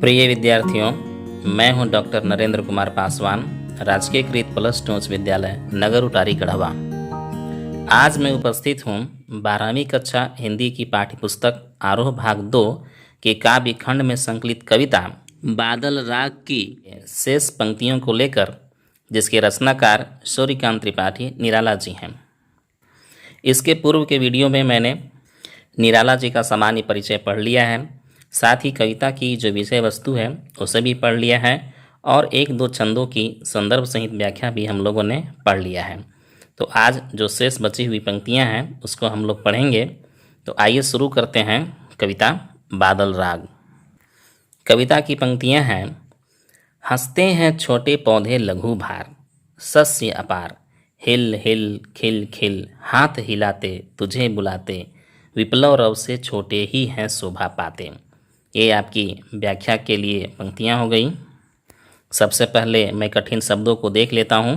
प्रिय विद्यार्थियों, मैं हूं डॉक्टर नरेंद्र कुमार पासवान, राजकीय कृत प्लस टू उच्च विद्यालय नगर उटारी कढ़वा। आज मैं उपस्थित हूं 12वीं कक्षा हिंदी की पाठ्य पुस्तक आरोह भाग 2 के काव्य खंड में संकलित कविता बादल राग की शेष पंक्तियों को लेकर, जिसके रचनाकार सूर्यकांत त्रिपाठी निराला जी हैं। इसके पूर्व के वीडियो में मैंने निराला जी का सामान्य परिचय पढ़ लिया है, साथ ही कविता की जो विषय वस्तु है उसे भी पढ़ लिया है और एक दो छंदों की संदर्भ सहित व्याख्या भी हम लोगों ने पढ़ लिया है। तो आज जो शेष बची हुई पंक्तियां हैं उसको हम लोग पढ़ेंगे। तो आइए शुरू करते हैं कविता बादल राग। कविता की पंक्तियां हैं। हंसते हैं छोटे पौधे लघु भार, सस्य अपार, हिल हिल खिल खिल, हाथ हिलाते तुझे बुलाते, विप्लव रव से छोटे ही हैं शोभा पाते। ये आपकी व्याख्या के लिए पंक्तियाँ हो गई। सबसे पहले मैं कठिन शब्दों को देख लेता हूँ।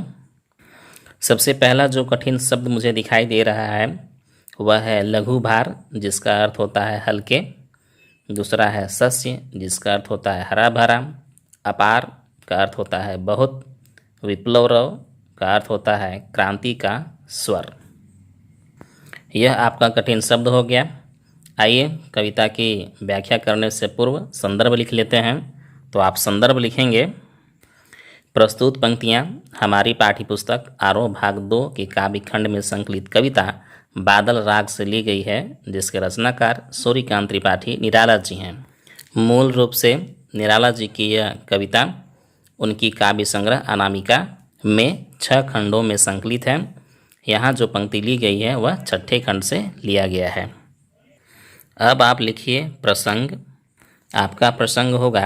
सबसे पहला जो कठिन शब्द मुझे दिखाई दे रहा है वह है लघु भार, जिसका अर्थ होता है हल्के। दूसरा है सस्य, जिसका अर्थ होता है हरा भरा। अपार का अर्थ होता है बहुत। विप्लव रव का अर्थ होता है क्रांति का स्वर। यह आपका कठिन शब्द हो गया। आइए कविता की व्याख्या करने से पूर्व संदर्भ लिख लेते हैं। तो आप संदर्भ लिखेंगे। प्रस्तुत पंक्तियाँ हमारी पाठ्य पुस्तक आरोह भाग 2 के काव्य खंड में संकलित कविता बादल राग से ली गई है, जिसके रचनाकार सूर्यकांत त्रिपाठी निराला जी हैं। मूल रूप से निराला जी की यह कविता उनकी काव्य संग्रह अनामिका में 6 खंडों में संकलित है। यहाँ जो पंक्ति ली गई है वह 6ठे खंड से लिया गया है। अब आप लिखिए प्रसंग। आपका प्रसंग होगा,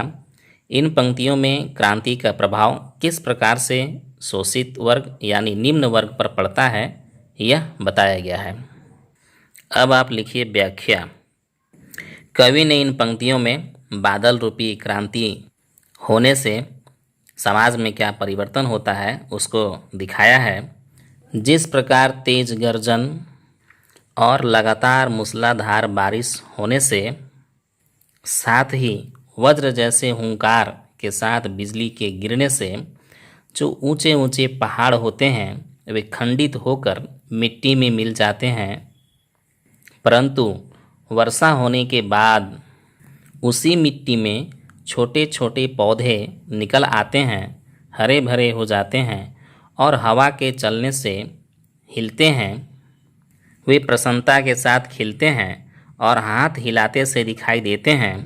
इन पंक्तियों में क्रांति का प्रभाव किस प्रकार से शोषित वर्ग यानी निम्न वर्ग पर पड़ता है, यह बताया गया है। अब आप लिखिए व्याख्या। कवि ने इन पंक्तियों में बादल रूपी क्रांति होने से समाज में क्या परिवर्तन होता है उसको दिखाया है। जिस प्रकार तेज गर्जन और लगातार मूसलाधार बारिश होने से, साथ ही वज्र जैसे हुंकार के साथ बिजली के गिरने से जो ऊंचे ऊंचे पहाड़ होते हैं वे खंडित होकर मिट्टी में मिल जाते हैं, परंतु वर्षा होने के बाद उसी मिट्टी में छोटे छोटे पौधे निकल आते हैं, हरे भरे हो जाते हैं और हवा के चलने से हिलते हैं। वे प्रसन्नता के साथ खिलते हैं और हाथ हिलाते से दिखाई देते हैं।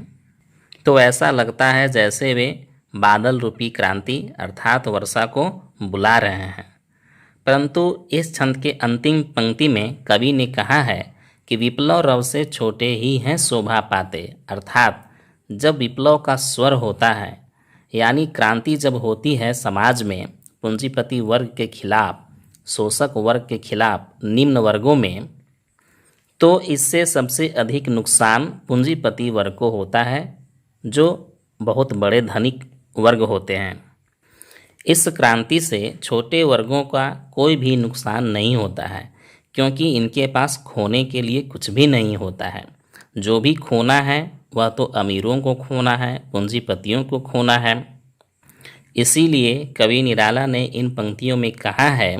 तो ऐसा लगता है जैसे वे बादल रूपी क्रांति अर्थात वर्षा को बुला रहे हैं। परंतु इस छंद के अंतिम पंक्ति में कवि ने कहा है कि विप्लव रव से छोटे ही हैं शोभा पाते, अर्थात जब विप्लव का स्वर होता है यानी क्रांति जब होती है समाज में पूंजीपति वर्ग के खिलाफ, शोषक वर्ग के खिलाफ निम्न वर्गों में, तो इससे सबसे अधिक नुकसान पूंजीपति वर्ग को होता है, जो बहुत बड़े धनिक वर्ग होते हैं। इस क्रांति से छोटे वर्गों का कोई भी नुकसान नहीं होता है, क्योंकि इनके पास खोने के लिए कुछ भी नहीं होता है। जो भी खोना है वह तो अमीरों को खोना है, पूंजीपतियों को खोना है। इसीलिए कवि निराला ने इन पंक्तियों में कहा है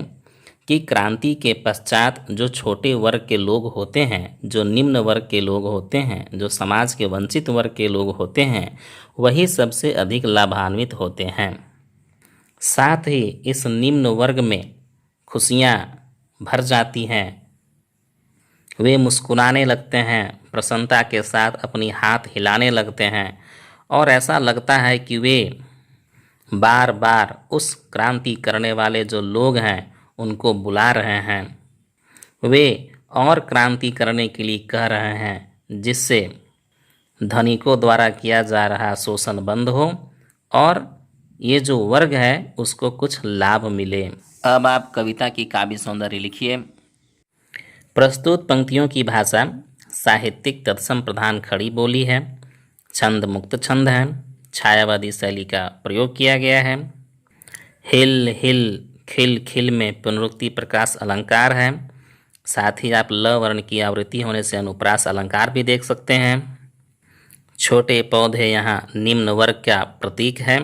कि क्रांति के पश्चात जो छोटे वर्ग के लोग होते हैं, जो निम्न वर्ग के लोग होते हैं, जो समाज के वंचित वर्ग के लोग होते हैं, वही सबसे अधिक लाभान्वित होते हैं। साथ ही इस निम्न वर्ग में खुशियाँ भर जाती हैं। वे मुस्कुराने लगते हैं, प्रसन्नता के साथ अपनी हाथ हिलाने लगते हैं और ऐसा लगता है कि वे बार बार उस क्रांति करने वाले जो लोग हैं उनको बुला रहे हैं। वे और क्रांति करने के लिए कह रहे हैं, जिससे धनिकों द्वारा किया जा रहा शोषण बंद हो और ये जो वर्ग है उसको कुछ लाभ मिले। अब आप कविता की काव्य सौंदर्य लिखिए। प्रस्तुत पंक्तियों की भाषा साहित्यिक तत्सम प्रधान खड़ी बोली है, छंद मुक्त छंद है, छायावादी शैली का प्रयोग किया गया है। हिल हिल खिल खिल में पुनरुक्ति प्रकाश अलंकार है। साथ ही आप ल वर्ण की आवृत्ति होने से अनुप्रास अलंकार भी देख सकते हैं। छोटे पौधे यहाँ निम्न वर्ग का प्रतीक है।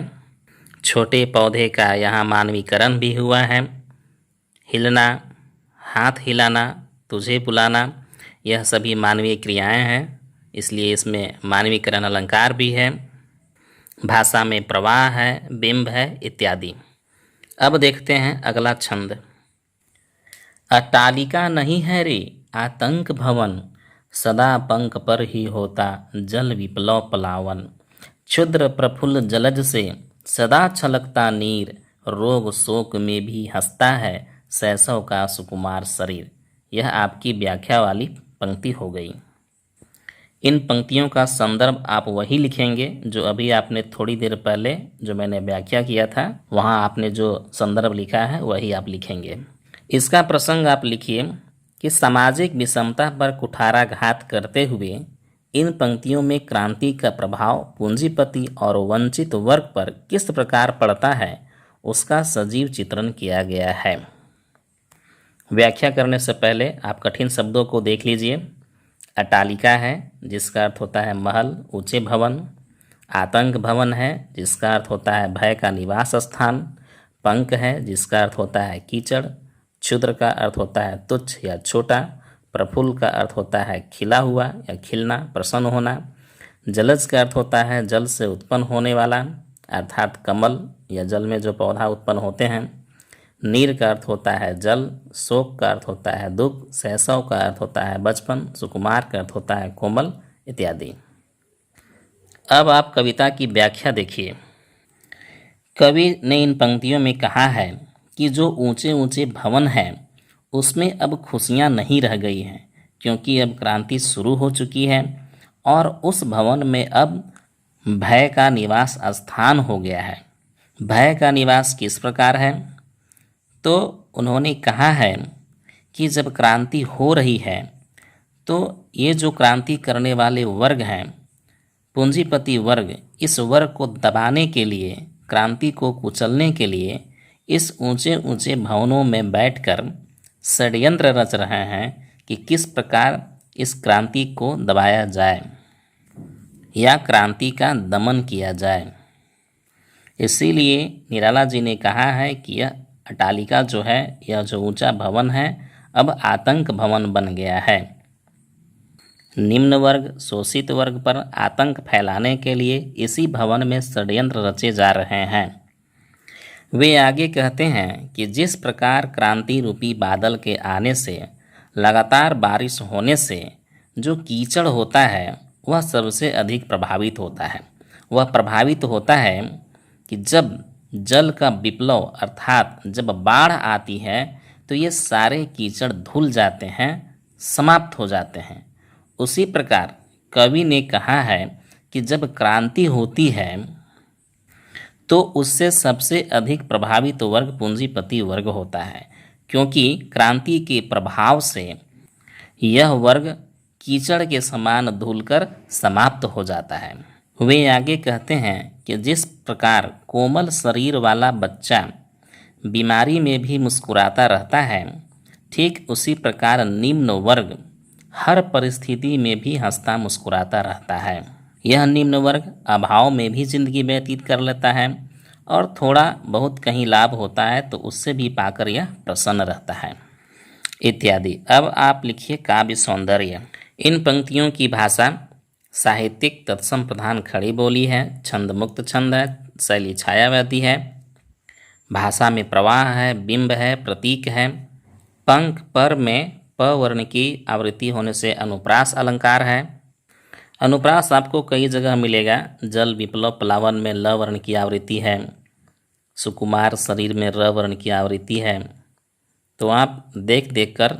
छोटे पौधे का यहाँ मानवीकरण भी हुआ है। हिलना, हाथ हिलाना, तुझे बुलाना, यह सभी मानवीय क्रियाएं हैं, इसलिए इसमें मानवीकरण अलंकार भी है। भाषा में प्रवाह है, बिंब है इत्यादि। अब देखते हैं अगला छंद। अट्टालिका नहीं है रे आतंक भवन, सदा पंख पर ही होता जल विप्लव पलावन। क्षुद्र प्रफुल्ल जलज से सदा छलकता नीर, रोग शोक में भी हंसता है शैशव का सुकुमार शरीर। यह आपकी व्याख्या वाली पंक्ति हो गई। इन पंक्तियों का संदर्भ आप वही लिखेंगे जो अभी आपने थोड़ी देर पहले जो मैंने व्याख्या किया था, वहाँ आपने जो संदर्भ लिखा है वही आप लिखेंगे। इसका प्रसंग आप लिखिए कि सामाजिक विषमता पर कुठाराघात करते हुए इन पंक्तियों में क्रांति का प्रभाव पूंजीपति और वंचित वर्ग पर किस प्रकार पड़ता है उसका सजीव चित्रण किया गया है। व्याख्या करने से पहले आप कठिन शब्दों को देख लीजिए। अट्टालिका है जिसका अर्थ होता है महल, ऊंचे भवन। आतंक भवन है जिसका अर्थ होता है भय का निवास स्थान। पंख है जिसका अर्थ होता है कीचड़। क्षुद्र का अर्थ होता है तुच्छ या छोटा। प्रफुल्ल का अर्थ होता है खिला हुआ या खिलना, प्रसन्न होना। जलज का अर्थ होता है जल से उत्पन्न होने वाला, अर्थात कमल या जल में जो पौधा उत्पन्न होते हैं। नीर का अर्थ होता है जल। शोक का अर्थ होता है दुख। शैशव का अर्थ होता है बचपन। सुकुमार का अर्थ होता है कोमल इत्यादि। अब आप कविता की व्याख्या देखिए। कवि ने इन पंक्तियों में कहा है कि जो ऊंचे ऊंचे भवन हैं उसमें अब खुशियां नहीं रह गई हैं, क्योंकि अब क्रांति शुरू हो चुकी है और उस भवन में अब भय का निवास स्थान हो गया है। भय का निवास किस प्रकार है? तो उन्होंने कहा है कि जब क्रांति हो रही है तो ये जो क्रांति करने वाले वर्ग हैं, पूंजीपति वर्ग, इस वर्ग को दबाने के लिए, क्रांति को कुचलने के लिए इस ऊंचे ऊंचे भवनों में बैठकर षड्यंत्र रच रहे हैं कि किस प्रकार इस क्रांति को दबाया जाए या क्रांति का दमन किया जाए। इसीलिए निराला जी ने कहा है कि यह अट्टालिका जो है, यह जो ऊंचा भवन है, अब आतंक भवन बन गया है। निम्न वर्ग, शोषित वर्ग पर आतंक फैलाने के लिए इसी भवन में षड्यंत्र रचे जा रहे हैं। वे आगे कहते हैं कि जिस प्रकार क्रांति रूपी बादल के आने से, लगातार बारिश होने से जो कीचड़ होता है वह सबसे अधिक प्रभावित होता है। वह प्रभावित होता है कि जब जल का विप्लव अर्थात जब बाढ़ आती है तो ये सारे कीचड़ धुल जाते हैं, समाप्त हो जाते हैं। उसी प्रकार कवि ने कहा है कि जब क्रांति होती है तो उससे सबसे अधिक प्रभावित वर्ग पूंजीपति वर्ग होता है, क्योंकि क्रांति के प्रभाव से यह वर्ग कीचड़ के समान धुलकर समाप्त हो जाता है। वे आगे कहते हैं कि जिस प्रकार कोमल शरीर वाला बच्चा बीमारी में भी मुस्कुराता रहता है, ठीक उसी प्रकार निम्न वर्ग हर परिस्थिति में भी हंसता मुस्कुराता रहता है। यह निम्न वर्ग अभाव में भी जिंदगी व्यतीत कर लेता है और थोड़ा बहुत कहीं लाभ होता है तो उससे भी पाकर यह प्रसन्न रहता है इत्यादि। अब आप लिखिए काव्य सौंदर्य। इन पंक्तियों की भाषा साहित्यिक तत्सम प्रधान खड़ी बोली है, छंद मुक्त छंद है, शैली छायावादी है, भाषा में प्रवाह है, बिंब है, प्रतीक है। पंख पर में प वर्ण की आवृत्ति होने से अनुप्रास अलंकार है। अनुप्रास आपको कई जगह मिलेगा। जल विप्लव प्लावन में ल वर्ण की आवृत्ति है, सुकुमार शरीर में र वर्ण की आवृत्ति है। तो आप देख देख कर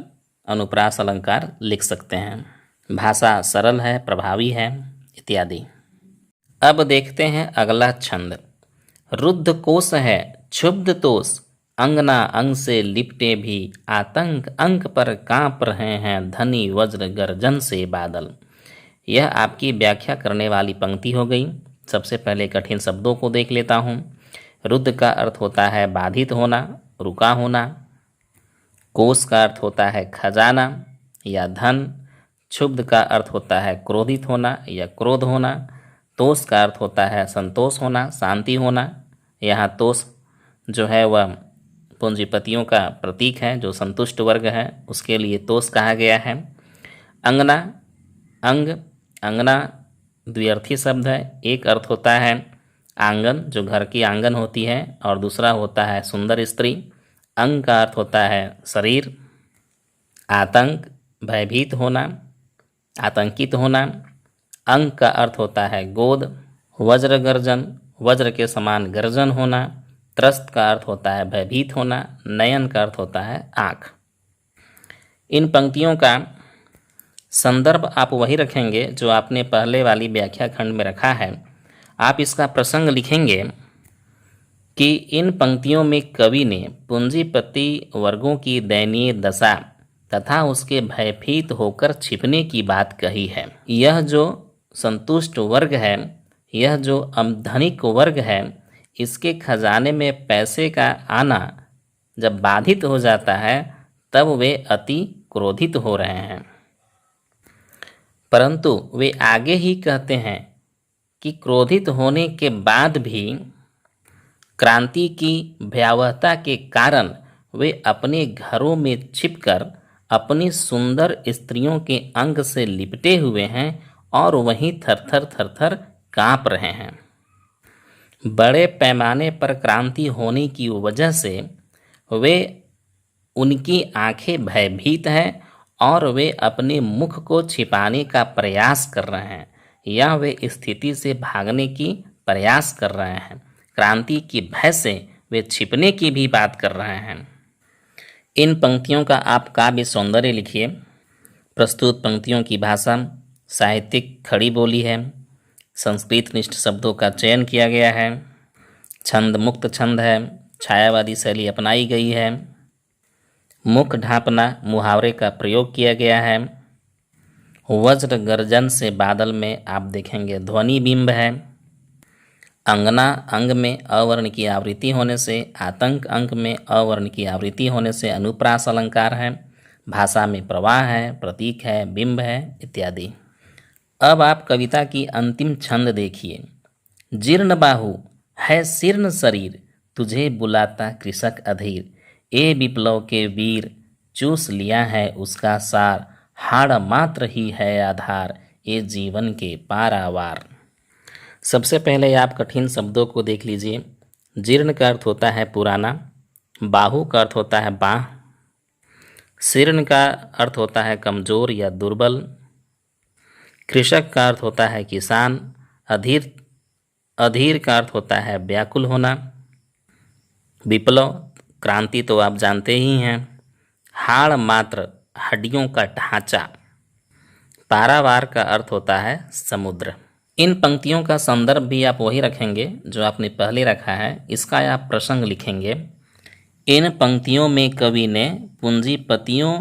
अनुप्रास अलंकार लिख सकते हैं। भाषा सरल है, प्रभावी है इत्यादि। अब देखते हैं अगला छंद। रुद्ध कोश है क्षुब्ध तोष, अंगना अंग से लिपटे भी आतंक अंक पर कांप रहे हैं धनी वज्र गर्जन से बादल। यह आपकी व्याख्या करने वाली पंक्ति हो गई। सबसे पहले कठिन शब्दों को देख लेता हूँ। रुद्ध का अर्थ होता है बाधित होना, रुका होना। कोश का अर्थ होता है खजाना या धन। क्षुब्ध का अर्थ होता है क्रोधित होना या क्रोध होना। तोष का अर्थ होता है संतोष होना, शांति होना। यहाँ तोष जो है वह पूंजीपतियों का प्रतीक है, जो संतुष्ट वर्ग है उसके लिए तोष कहा गया है। अंगना, अंग, अंगना द्व्यर्थी शब्द है। एक अर्थ होता है आंगन, जो घर की आंगन होती है, और दूसरा होता है सुंदर स्त्री। अंग का अर्थ होता है शरीर। आतंक, भयभीत होना, आतंकित होना। अंग का अर्थ होता है गोद। वज्र गर्जन, वज्र के समान गर्जन होना। त्रस्त का अर्थ होता है भयभीत होना। नयन का अर्थ होता है आँख। इन पंक्तियों का संदर्भ आप वही रखेंगे जो आपने पहले वाली व्याख्या खंड में रखा है। आप इसका प्रसंग लिखेंगे कि इन पंक्तियों में कवि ने पूंजीपति वर्गों की दयनीय दशा तथा उसके भयभीत होकर छिपने की बात कही है। यह जो संतुष्ट वर्ग है, यह जो धनिक वर्ग है, इसके खजाने में पैसे का आना जब बाधित हो जाता है तब वे अति क्रोधित हो रहे हैं। परंतु वे आगे ही कहते हैं कि क्रोधित होने के बाद भी क्रांति की भयावहता के कारण वे अपने घरों में छिपकर अपनी सुंदर स्त्रियों के अंग से लिपटे हुए हैं और वहीं थरथर थरथर कांप रहे हैं। बड़े पैमाने पर क्रांति होने की वजह से वे उनकी आंखें भयभीत हैं और वे अपने मुख को छिपाने का प्रयास कर रहे हैं या वे स्थिति से भागने की प्रयास कर रहे हैं। क्रांति की भय से वे छिपने की भी बात कर रहे हैं। इन पंक्तियों का आप काव्य सौंदर्य लिखिए। प्रस्तुत पंक्तियों की भाषा साहित्यिक खड़ी बोली है। संस्कृत निष्ठ शब्दों का चयन किया गया है। छंद मुक्त छंद है। छायावादी शैली अपनाई गई है। मुख ढांपना मुहावरे का प्रयोग किया गया है। वज्र गर्जन से बादल में आप देखेंगे ध्वनि बिंब है। अंगना अंग में अवर्ण की आवृत्ति होने से, आतंक अंक में अवर्ण की आवृत्ति होने से अनुप्रास अलंकार है। भाषा में प्रवाह है, प्रतीक है, बिंब है इत्यादि। अब आप कविता की अंतिम छंद देखिए। जीर्ण बाहु है शीर्ण शरीर, तुझे बुलाता कृषक अधीर। ए विप्लव के वीर, चूस लिया है उसका सार। हाड़ मात्र ही है आधार, ये जीवन के पारावार। सबसे पहले आप कठिन शब्दों को देख लीजिए। जीर्ण का अर्थ होता है पुराना। बाहु का अर्थ होता है बाह। शीर्ण का अर्थ होता है कमजोर या दुर्बल। कृषक का अर्थ होता है किसान। अधीर का अर्थ होता है व्याकुल होना। विप्लव क्रांति तो आप जानते ही हैं। हाड़ मात्र हड्डियों का ढांचा। पारावार का अर्थ होता है समुद्र। इन पंक्तियों का संदर्भ भी आप वही रखेंगे जो आपने पहले रखा है। इसका आप प्रसंग लिखेंगे। इन पंक्तियों में कवि ने पूंजीपतियों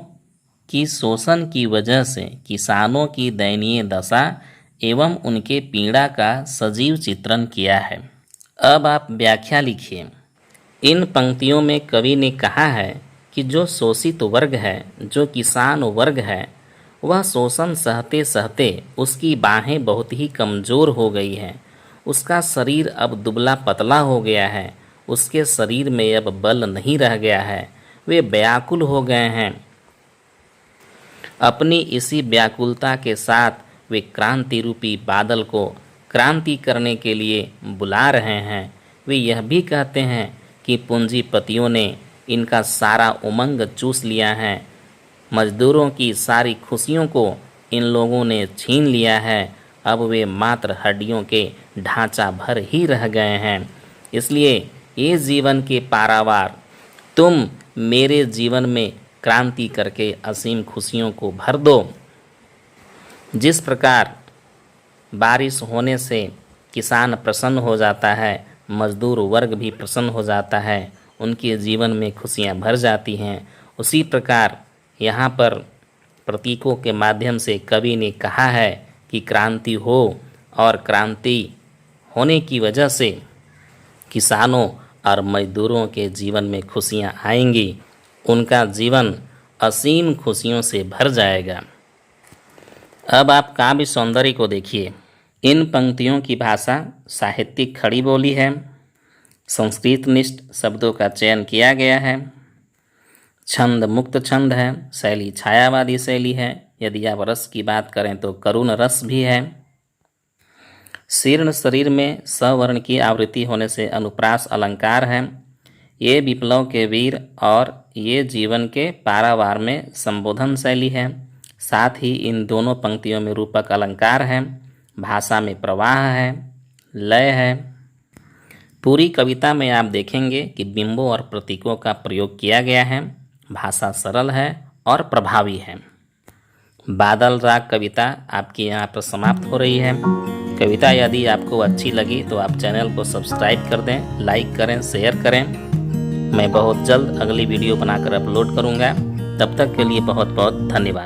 की शोषण की वजह से किसानों की दयनीय दशा एवं उनके पीड़ा का सजीव चित्रण किया है। अब आप व्याख्या लिखिए। इन पंक्तियों में कवि ने कहा है कि जो शोषित वर्ग है, जो किसान वर्ग है, वह शोषण सहते सहते उसकी बाहें बहुत ही कमज़ोर हो गई हैं। उसका शरीर अब दुबला पतला हो गया है। उसके शरीर में अब बल नहीं रह गया है। वे व्याकुल हो गए हैं। अपनी इसी व्याकुलता के साथ वे क्रांति रूपी बादल को क्रांति करने के लिए बुला रहे हैं। वे यह भी कहते हैं कि पूंजीपतियों ने इनका सारा उमंग चूस लिया है। मजदूरों की सारी खुशियों को इन लोगों ने छीन लिया है। अब वे मात्र हड्डियों के ढांचा भर ही रह गए हैं। इसलिए ये जीवन के पारावार, तुम मेरे जीवन में क्रांति करके असीम खुशियों को भर दो। जिस प्रकार बारिश होने से किसान प्रसन्न हो जाता है, मजदूर वर्ग भी प्रसन्न हो जाता है, उनके जीवन में खुशियां भर जाती हैं, उसी प्रकार यहाँ पर प्रतीकों के माध्यम से कवि ने कहा है कि क्रांति हो, और क्रांति होने की वजह से किसानों और मजदूरों के जीवन में खुशियां आएंगी। उनका जीवन असीम खुशियों से भर जाएगा। अब आप काव्य सौंदर्य को देखिए। इन पंक्तियों की भाषा साहित्यिक खड़ी बोली है। संस्कृतनिष्ठ शब्दों का चयन किया गया है। छंद मुक्त छंद है। शैली छायावादी शैली है। यदि आप रस की बात करें तो करुण रस भी है। शीर्ण शरीर में सवर्ण की आवृत्ति होने से अनुप्रास अलंकार है। ये विप्लव के वीर और ये जीवन के पारावार में संबोधन शैली है। साथ ही इन दोनों पंक्तियों में रूपक अलंकार है। भाषा में प्रवाह है, लय है। पूरी कविता में आप देखेंगे कि बिंबों और प्रतीकों का प्रयोग किया गया है। भाषा सरल है और प्रभावी है। बादल राग कविता आपकी यहाँ पर समाप्त हो रही है। कविता यदि आपको अच्छी लगी तो आप चैनल को सब्सक्राइब कर दें, लाइक करें, शेयर करें। मैं बहुत जल्द अगली वीडियो बनाकर अपलोड करूँगा। तब तक के लिए बहुत बहुत धन्यवाद।